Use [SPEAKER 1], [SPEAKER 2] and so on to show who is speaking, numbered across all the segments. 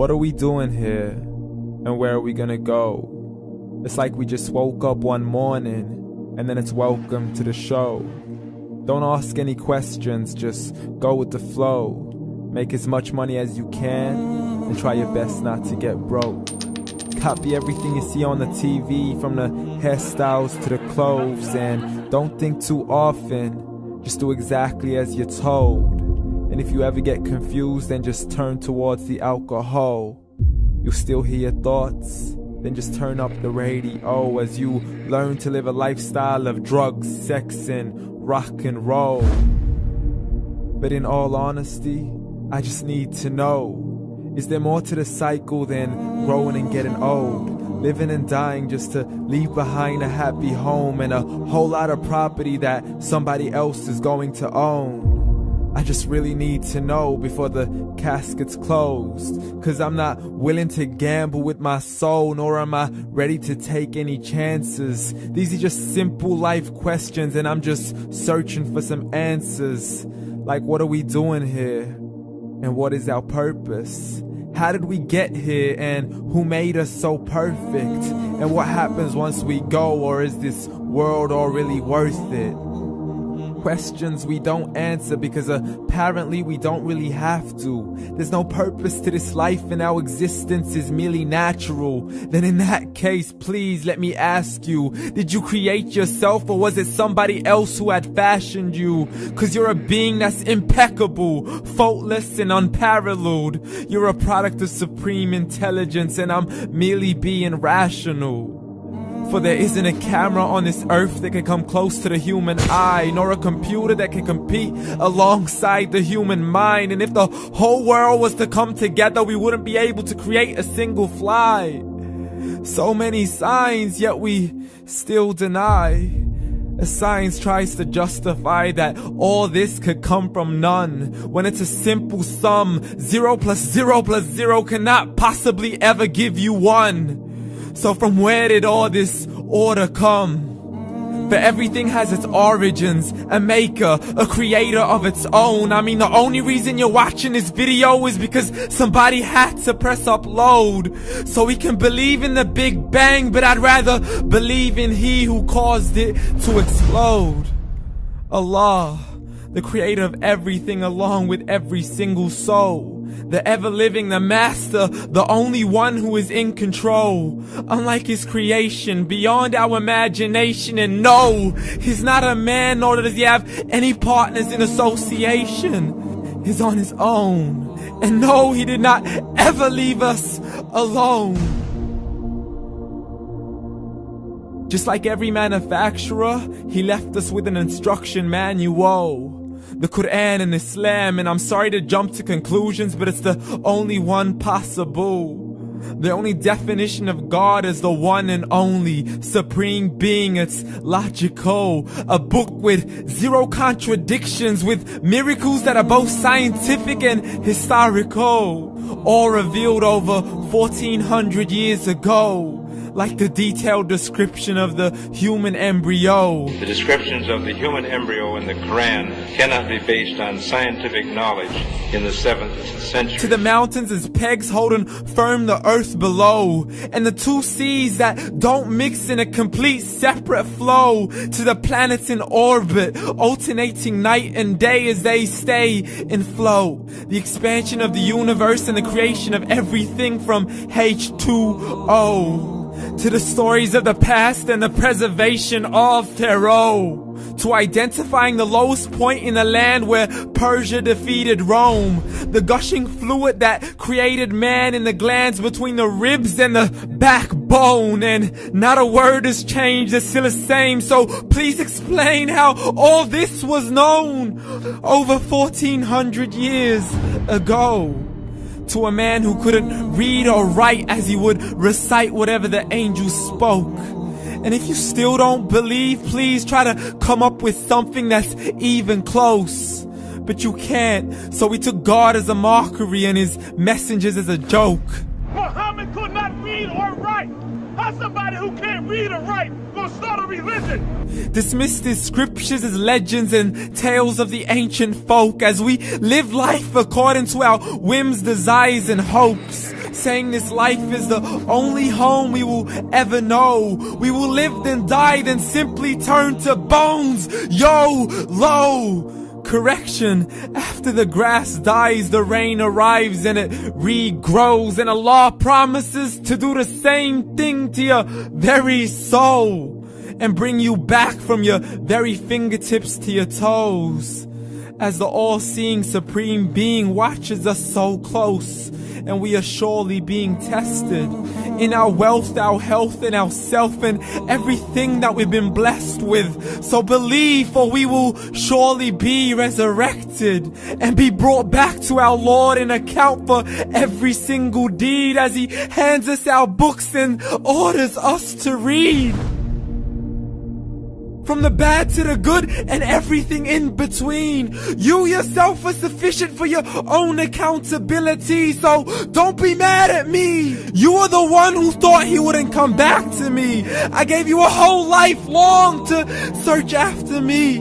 [SPEAKER 1] What are we doing here? And where are we gonna go? It's like we just woke up one morning and then it's welcome to the show. Don't ask any questions, just go with the flow. Make as much money as you can and try your best not to get broke. Copy everything you see on the TV, from the hairstyles to the clothes, and don't think too often, just do exactly as you're told. And if you ever get confused, then just turn towards the alcohol. You'll still hear your thoughts, then just turn up the radio as you learn to live a lifestyle of drugs, sex, and rock and roll. But in all honesty, I just need to know, is there more to the cycle than growing and getting old? Living and dying just to leave behind a happy home and a whole lot of property that somebody else is going to own. I just really need to know before the casket's closed, 'cause I'm not willing to gamble with my soul, nor am I ready to take any chances. These are just simple life questions and I'm just searching for some answers. Like, what are we doing here? And what is our purpose? How did we get here, and who made us so perfect? And what happens once we go, or is this world all really worth it? Questions we don't answer because apparently we don't really have to. There's no purpose to this life and our existence is merely natural. Then in that case, please let me ask you, did you create yourself, or was it somebody else who had fashioned you? 'Cause you're a being that's impeccable, faultless and unparalleled. You're a product of supreme intelligence and I'm merely being rational. For there isn't a camera on this earth that can come close to the human eye, nor a computer that can compete alongside the human mind. And if the whole world was to come together, we wouldn't be able to create a single fly. So many signs, yet we still deny. As science tries to justify that all this could come from none, when it's a simple sum. 0 plus 0 plus 0 cannot possibly ever give you 1. So from where did all this order come? For everything has its origins, a maker, a creator of its own. I mean, the only reason you're watching this video is because somebody had to press upload. So we can believe in the Big Bang, but I'd rather believe in He who caused it to explode. Allah, the creator of everything along with every single soul. The ever-living, the master, the only one who is in control. Unlike his creation, beyond our imagination. And no, he's not a man, nor does he have any partners in association. He's on his own. And no, he did not ever leave us alone. Just like every manufacturer, he left us with an instruction manual. The Quran and Islam, and I'm sorry to jump to conclusions, but it's the only one possible. The only definition of God is the one and only supreme being. It's logical, a book with 0 contradictions, with miracles that are both scientific and historical, all revealed over 1400 years ago. Like the detailed description of the human embryo.
[SPEAKER 2] The descriptions of the human embryo in the Quran cannot be based on scientific knowledge in the 7th century.
[SPEAKER 1] To the mountains as pegs holding firm the earth below, and the 2 seas that don't mix in a complete separate flow. To the planets in orbit, alternating night and day as they stay in flow. The expansion of the universe and the creation of everything from H2O. To the stories of the past and the preservation of Pharaoh. To identifying the lowest point in the land where Persia defeated Rome. The gushing fluid that created man in the glands between the ribs and the backbone. And not a word has changed, it's still the same. So please explain how all this was known over 1400 years ago. To a man who couldn't read or write as he would recite whatever the angels spoke. And if you still don't believe, please try to come up with something that's even close. But you can't, so we took God as a mockery and his messengers as a joke.
[SPEAKER 3] Muhammad could not read or write. How's somebody who can't read or write gonna start a religion?
[SPEAKER 1] Dismissed his scriptures as legends and tales of the ancient folk as we live life according to our whims, desires, and hopes. saying this life is the only home we will ever know. We will live then die, then simply turn to bones. YOLO! Correction, after the grass dies, the rain arrives and it regrows, and Allah promises to do the same thing to your very soul and bring you back from your very fingertips to your toes, as the all-seeing supreme being watches us so close, and we are surely being tested in our wealth, our health, and our self, and everything that we've been blessed with. So believe, for we will surely be resurrected and be brought back to our Lord and account for every single deed, as He hands us our books and orders us to read. From the bad to the good and everything in between. You yourself are sufficient for your own accountability, so don't be mad at me. You are the one who thought He wouldn't come back to me. I gave you a whole life long to search after me,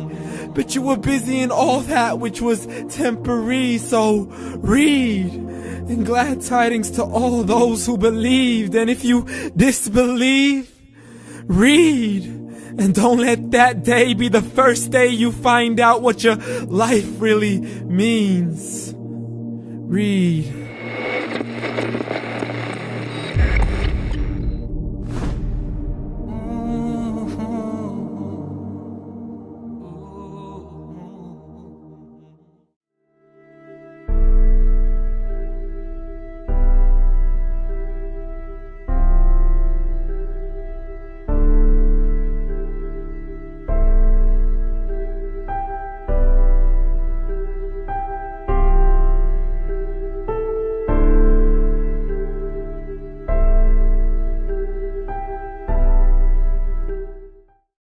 [SPEAKER 1] but you were busy in all that which was temporary. So read, and glad tidings to all those who believed. And if you disbelieve, read. And don't let that day be the first day you find out what your life really means. Read.